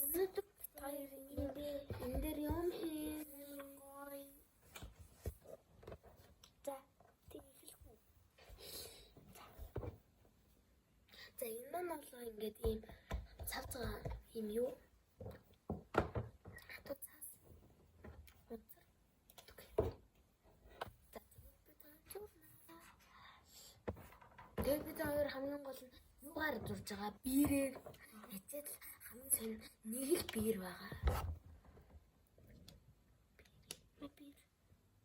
Өнөөдөр хоёр энэ дээр юм хийх. За тийхэлгүй. За энэ маань бол ингээд ийм цавцгаа юм юу? Хатуу цаас. Тэгээд бид хоёр хамгийн гол нь юугаар зурж байгаа? Биерээр хичээл хамгийн сайн нэг л биер байгаа. Биер.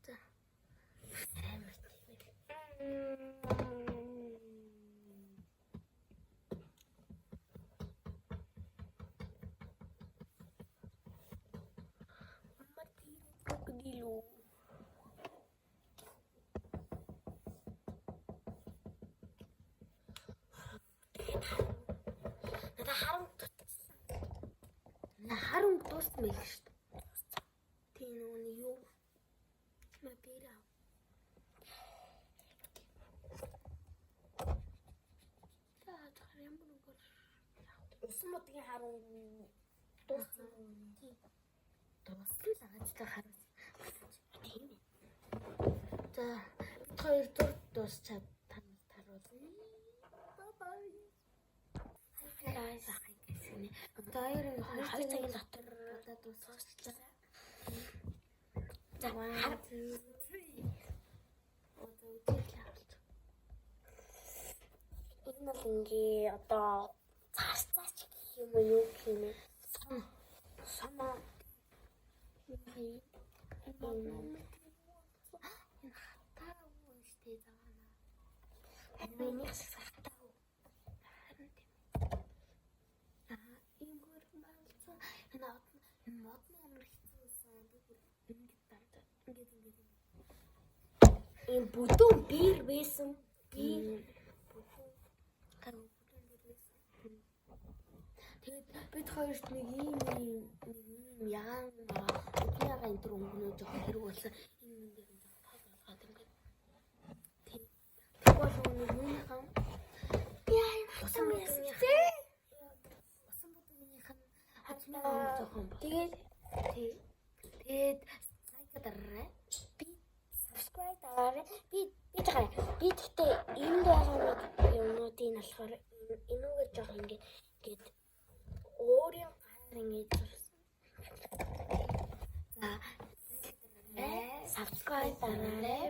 За. Амар тийм. Крокодилу. Харам дууссан байл шүү дээ. Тийм нүг юу? Мапира. Усан модгийн харам дууссан. Тийм. Дууссан л агацтай харам. Тийм ээ. За, бид хоёр дуусчаад таныг таруулъя. Bye. Guys, дайрын 2 цагийн дотор дуусчихлаа. За, 1 2 3. Энэ бол ингээ одоо цааш гэх юм уу юу гэх юм бэ? Самаа. Энэ хатаа үстэй заана. Энэ хатаа. Энэ мод амар хэцүүсэн. Ингээд. Энэ бүдүүн биер байсан. Тэгээд бид хоёрт нэг ийм ягаан ягаан энэ өнгөнөө жоохон хэрэг болсон. Энэ дээр нь жоохон тал болгоод ингээд. Тийм. Тэгвэл нэг минийхэн яа усан мэдээ. Усан бүдүүнийх нь жоохон. Тэгээд лайк дараарай. Би subscribe дараарай. Би гэхдээ энэ байгаа юмнуудын болохоор энүүгээр жоох ингээд өөрийн гар ингээд зурсан. За subscribe дараарай.